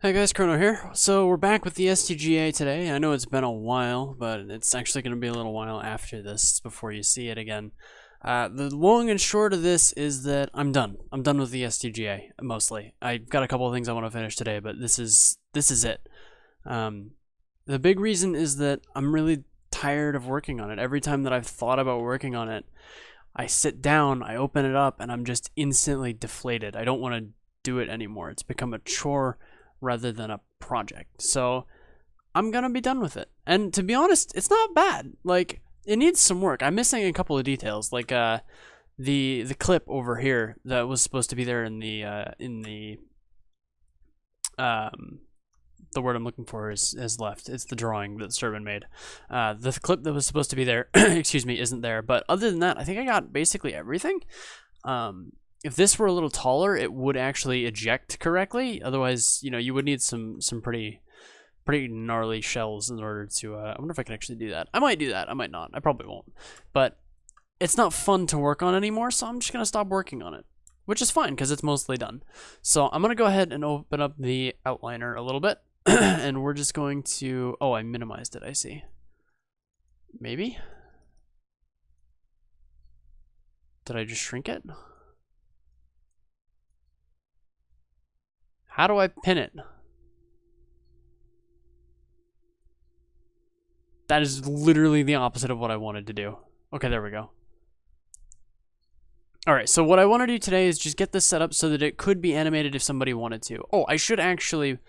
Hey guys, Chrono here. So we're back with the STG-A today. I know it's been a while, but it's actually going to be a little while after this before you see it again. The long and short of this is that I'm done. I'm done with the STG-A, mostly. I've got a couple of things I want to finish today, but this is it. The big reason is that I'm really tired of working on it. Every time that I've thought about working on it, I sit down, I open it up, and I'm just instantly deflated. I don't want to do it anymore. It's become a chore rather than a project. So I'm gonna be done with it. And to be honest, it's not bad. Like, it needs some work. I'm missing a couple of details, like the clip over here that was supposed to be there in the word I'm looking for is left. It's the drawing that Serban made. The clip that was supposed to be there, excuse me, isn't there. But other than that, I think I got basically everything. If this were a little taller, it would actually eject correctly. Otherwise, you would need some pretty gnarly shells in order to. I wonder if I can actually do that. I might do that. I might not. I probably won't. But it's not fun to work on anymore, so I'm just gonna stop working on it, which is fine because it's mostly done. So I'm gonna go ahead and open up the outliner a little bit, and we're just going to. Oh, I minimized it. I see. Maybe. Did I just shrink it? How do I pin it? That is literally the opposite of what I wanted to do. Okay, there we go. Alright, so what I want to do today is just get this set up so that it could be animated if somebody wanted to. Oh, I should actually...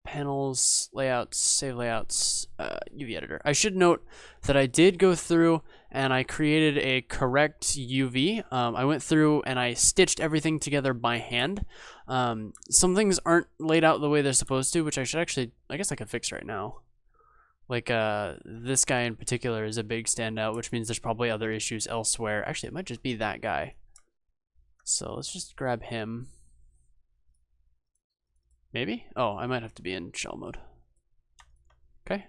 panels, layouts, save layouts, UV editor. I should note that I did go through and I created a correct UV. I went through and I stitched everything together by hand. Some things aren't laid out the way they're supposed to, which I should actually, I guess I could fix right now. Like, this guy in particular is a big standout, which means there's probably other issues elsewhere. Actually, it might just be that guy. So let's just grab him. Maybe? Oh, I might have to be in shell mode. Okay.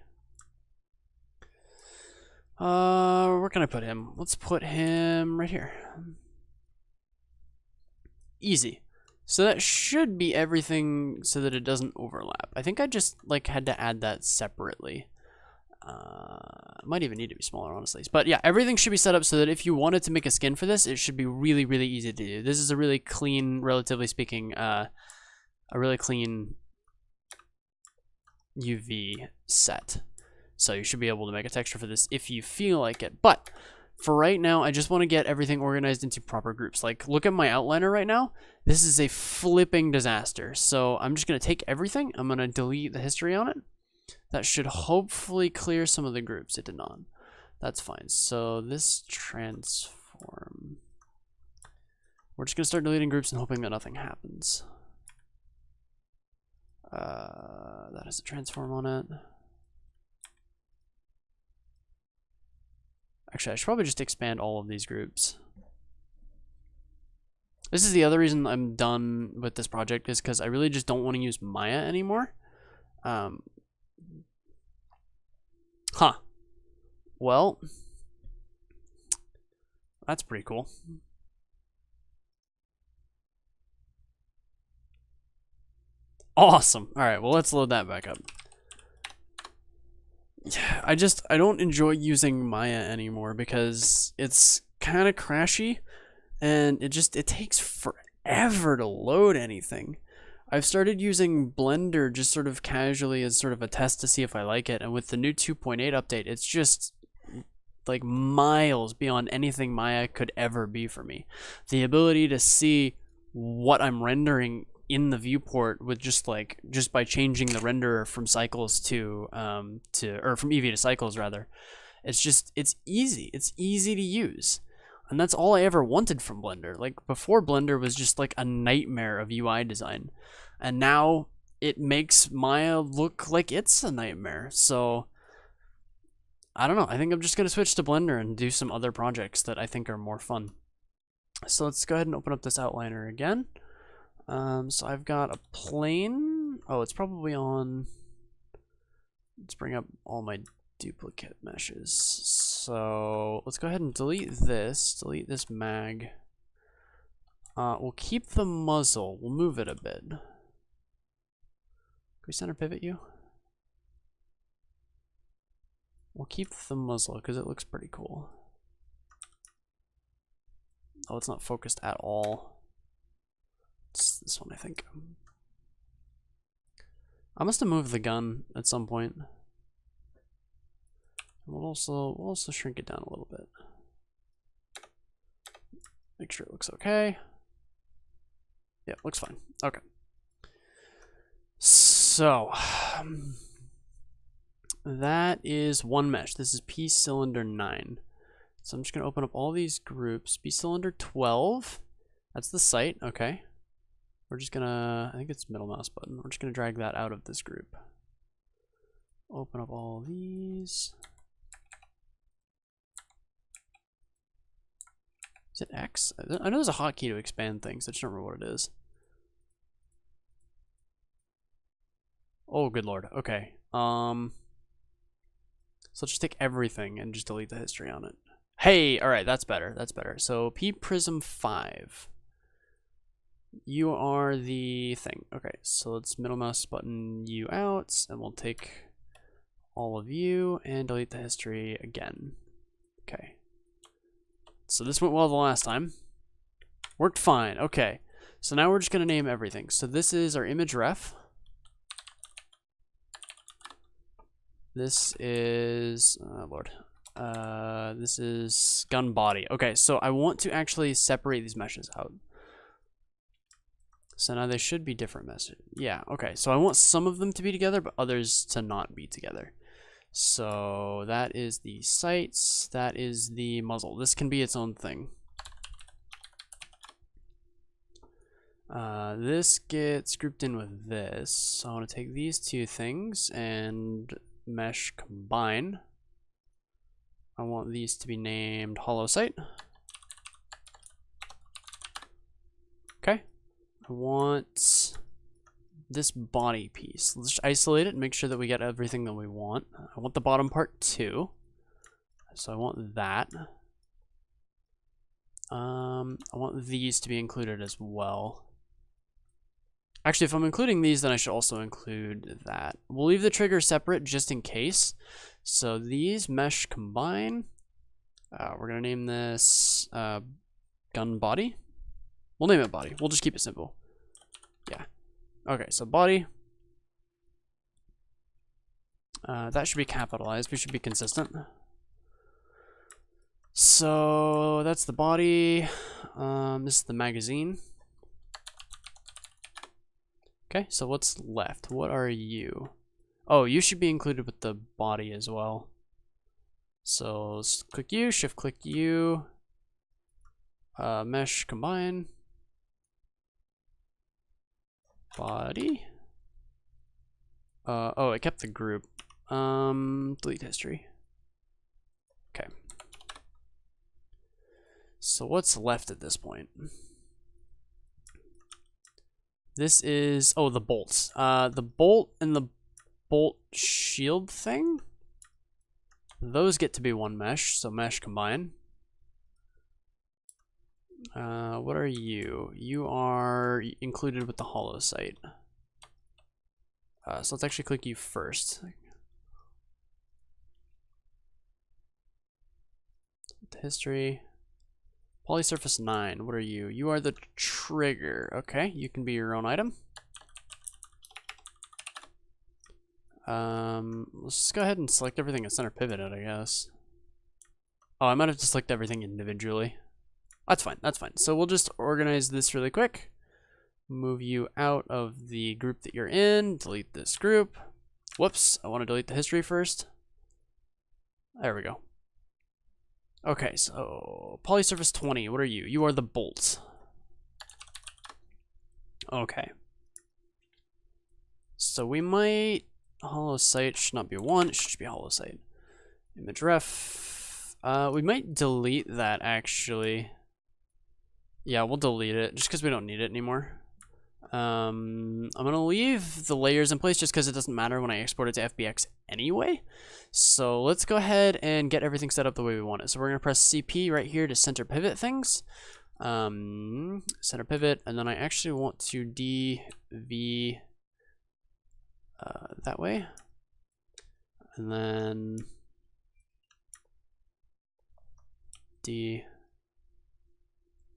Where can I put him? Let's put him right here. Easy. So that should be everything so that it doesn't overlap. I think I just like had to add that separately. Might even need to be smaller, honestly. But yeah, everything should be set up so that if you wanted to make a skin for this, it should be really, really easy to do. This is a really clean, relatively speaking, a really clean UV set. So you should be able to make a texture for this if you feel like it. But for right now, I just want to get everything organized into proper groups. Like, look at my outliner right now. This is a flipping disaster. So I'm just going to take everything. I'm going to delete the history on it. That should hopefully clear some of the groups. It did not. That's fine. So this transform. We're just going to start deleting groups and hoping that nothing happens. That has a transform on it. Actually, I should probably just expand all of these groups. This is the other reason I'm done with this project, is because I really just don't want to use Maya anymore. Well, that's pretty cool. Awesome. All right, well, let's load that back up. Yeah, I don't enjoy using Maya anymore because it's kind of crashy and it takes forever to load anything. I've started using Blender just sort of casually as sort of a test to see if I like it, and with the new 2.8 update, it's just like miles beyond anything Maya could ever be for me. The ability to see what I'm rendering in the viewport with just by changing the renderer from cycles to from Eevee to cycles rather, it's easy to use, and that's all I ever wanted from Blender. Like, before, Blender was just like a nightmare of UI design, and now it makes Maya look like it's a nightmare. So I don't know, I think I'm just gonna switch to Blender and do some other projects that I think are more fun. So let's go ahead and open up this outliner again. So I've got a plane. Oh, it's probably on. Let's bring up all my duplicate meshes. So let's go ahead and delete this mag. We'll keep the muzzle. We'll move it a bit. we center pivot you? We'll keep the muzzle because it looks pretty cool. Oh, it's not focused at all. It's this one, I think. I must have moved the gun at some point. We'll also shrink it down a little bit. Make sure it looks okay. Yeah, looks fine. Okay. So that is one mesh. This is P cylinder 9. So I'm just gonna open up all these groups. P cylinder 12. That's the site. Okay. We're just gonna, I think it's middle mouse button. We're just gonna drag that out of this group. Open up all these. Is it X? I know there's a hotkey to expand things. I just don't remember what it is. Oh, good lord. Okay. So let's just take everything and just delete the history on it. Hey, all right, that's better. That's better. So P Prism 5. You are the thing. Okay, so let's middle mouse button you out, and we'll take all of you and delete the history again. Okay. So this went well the last time. Worked fine. Okay. So now we're just going to name everything. So this is our image ref. This is, Lord. This is gun body. Okay, so I want to actually separate these meshes out. So now they should be different meshes. Yeah, okay. So I want some of them to be together, but others to not be together. So that is the sights. That is the muzzle. This can be its own thing. This gets grouped in with this. So I want to take these two things and mesh combine. I want these to be named hollow sight. Okay. I want this body piece. Let's just isolate it and make sure that we get everything that we want. I want the bottom part too. So I want that. I want these to be included as well. Actually, if I'm including these, then I should also include that. We'll leave the trigger separate just in case. So these mesh combine. We're gonna name this gun body. We'll name it body. We'll just keep it simple. Yeah. Okay, so body. That should be capitalized. We should be consistent. So that's the body. This is the magazine. Okay, so what's left? What are you? Oh, you should be included with the body as well. So let's click you, shift click you, mesh combine, body. Oh, it kept the group. Delete history. Okay. So what's left at this point? This is, oh, the bolts. The bolt and the bolt shield thing, those get to be one mesh, so mesh combine. What are you? You are included with the hollow sight. So let's actually click you first. History. Polysurface 9, what are you? You are the trigger. Okay, you can be your own item. Let's go ahead and select everything and center pivot it, I guess. Oh, I might have to select everything individually. That's fine, that's fine. So we'll just organize this really quick. Move you out of the group that you're in. Delete this group. Whoops, I want to delete the history first. There we go. Okay, so Polysurface 20, what are you? You are the bolt. Okay. So we might, hollow sight should not be 1, it should just be hollow sight. Image ref, we might delete that actually. Yeah, we'll delete it just because we don't need it anymore. I'm gonna leave the layers in place just because it doesn't matter when I export it to FBX anyway. So let's go ahead and get everything set up the way we want it. So we're gonna press CP right here to center pivot things. Center pivot, and then I actually want to DV that way. And then D.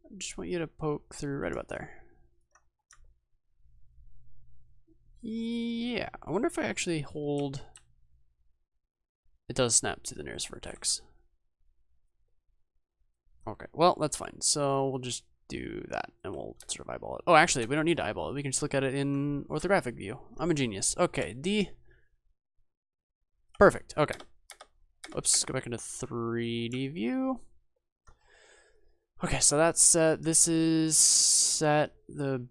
I just want you to poke through right about there. Yeah, I wonder if I actually hold. It does snap to the nearest vertex. Okay, well, that's fine. So we'll just do that and we'll sort of eyeball it. Oh, actually, we don't need to eyeball it. We can just look at it in orthographic view. I'm a genius. Okay, D. Perfect. Okay. Oops, go back into 3D view. Okay, so that's set. This is set. The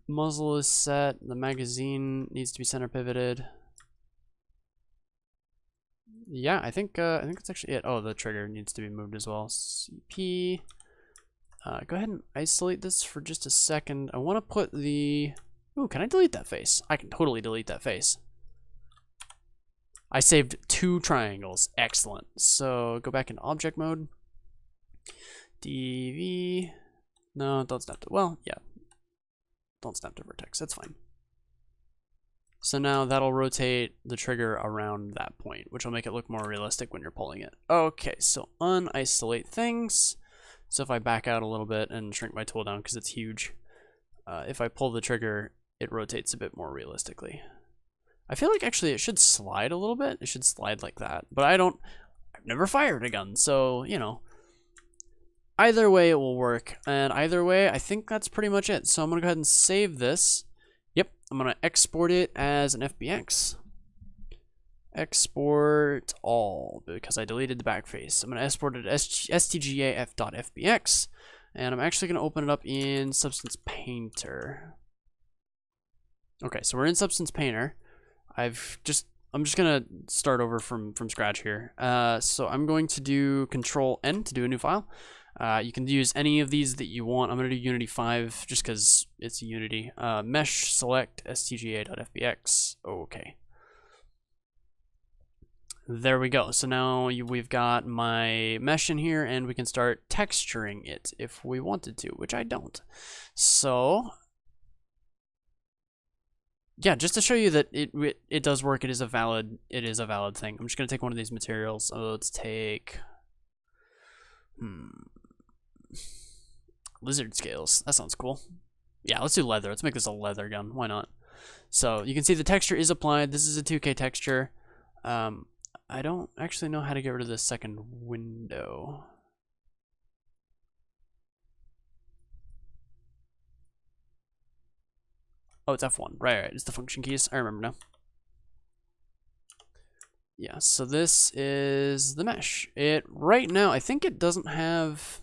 muzzle is set. The magazine needs to be center pivoted. Yeah, I think that's actually it. Oh, the trigger needs to be moved as well. CP. Go ahead and isolate this for just a second. I want to put the. Ooh, can I delete that face? I can totally delete that face. I saved 2 triangles. Excellent. So go back into object mode. DV. No, don't snap to. Well, yeah. Don't snap to vertex. That's fine. So now that'll rotate the trigger around that point, which will make it look more realistic when you're pulling it. Okay, so unisolate things. So if I back out a little bit and shrink my tool down because it's huge, if I pull the trigger, it rotates a bit more realistically. I feel like actually it should slide a little bit. It should slide like that, but I've never fired a gun, so, you know. Either way it will work, and either way, I think that's pretty much it. So I'm gonna go ahead and save this. Yep, I'm gonna export it as an FBX. Export all, because I deleted the back face. I'm gonna export it as STG-A f.fbx, and I'm actually gonna open it up in Substance Painter. Okay, so we're in Substance Painter. I'm just gonna start over from scratch here. So I'm going to do Control-N to do a new file. You can use any of these that you want. I'm going to do Unity 5 just because it's Unity. Mesh select stga.fbx. Okay. There we go. So now we've got my mesh in here and we can start texturing it if we wanted to, which I don't. So yeah, just to show you that it does work. It is a valid thing. I'm just going to take one of these materials. Let's take lizard scales. That sounds cool. Yeah, let's do leather. Let's make this a leather gun. Why not? So you can see the texture is applied. This is a 2K texture. I don't actually know how to get rid of this second window. Oh, it's F1. Right. It's the function keys. I remember now. Yeah, so this is the mesh. Right now, I think it doesn't have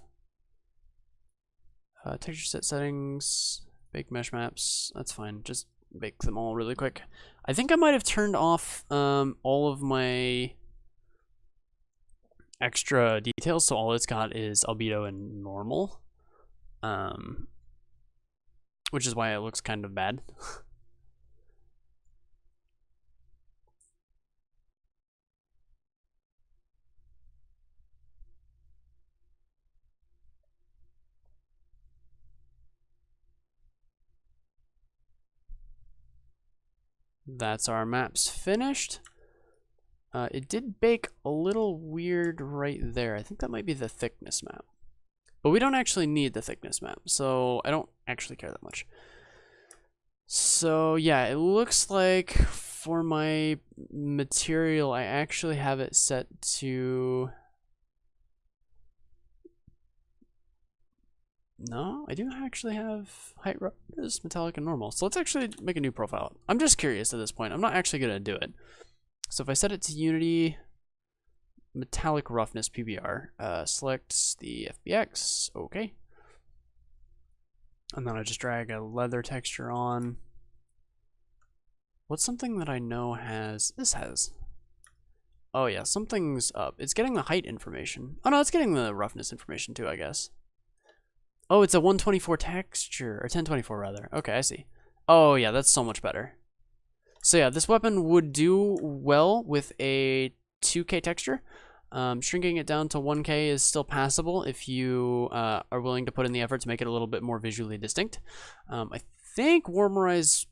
texture set settings, bake mesh maps. That's fine. Just bake them all really quick. I think I might have turned off all of my extra details, so all it's got is albedo and normal, which is why it looks kind of bad. That's our maps finished. It did bake a little weird right there. I think that might be the thickness map. But we don't actually need the thickness map, so I don't actually care that much. So yeah, it looks like for my material, I actually have it set to... No, I do actually have height roughness, metallic, and normal. So let's actually make a new profile. I'm just curious at this point. I'm not actually going to do it. So if I set it to Unity, metallic roughness PBR, select the FBX, okay. And then I just drag a leather texture on. What's something that I know has, this has? Oh yeah, something's up. It's getting the height information. Oh no, it's getting the roughness information too, I guess. Oh, it's a 124 texture, or 1024 rather. Okay, I see. Oh yeah, that's so much better. So yeah, this weapon would do well with a 2K texture. Shrinking it down to 1K is still passable if you are willing to put in the effort to make it a little bit more visually distinct. I think Warmorize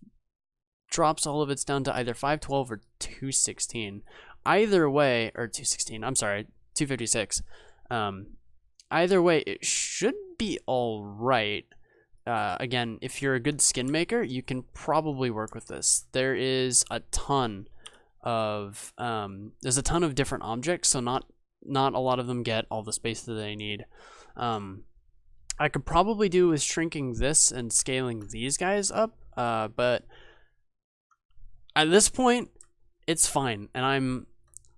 drops all of its down to either 512 or 216. Either way, or 216, I'm sorry, 256. Either way, it should be all right. Again, if you're a good skin maker, you can probably work with this. There is a ton of different objects, so not a lot of them get all the space that they need. I could probably do with shrinking this and scaling these guys up, but at this point, it's fine. And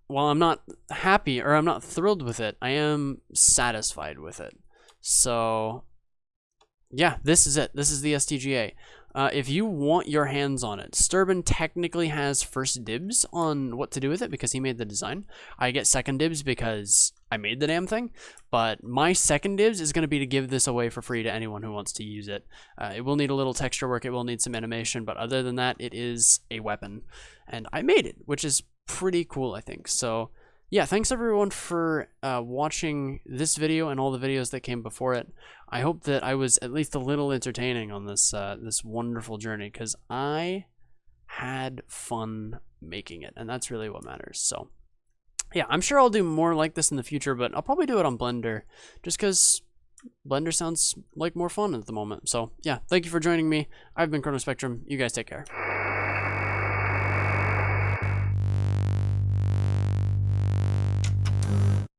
while I'm not happy or I'm not thrilled with it, I am satisfied with it. So yeah, this is it. This is the STG-A. If you want your hands on it, Sturban technically has first dibs on what to do with it because he made the design. I get second dibs because I made the damn thing, but my second dibs is going to be to give this away for free to anyone who wants to use it. It will need a little texture work, it will need some animation, but other than that, it is a weapon. And I made it, which is pretty cool, I think. So yeah, thanks everyone for watching this video and all the videos that came before it. I hope that I was at least a little entertaining on this this wonderful journey, because I had fun making it, and that's really what matters. So yeah, I'm sure I'll do more like this in the future, but I'll probably do it on Blender, just because Blender sounds like more fun at the moment. So yeah, thank you for joining me. I've been Chrono Spectrum. You guys take care.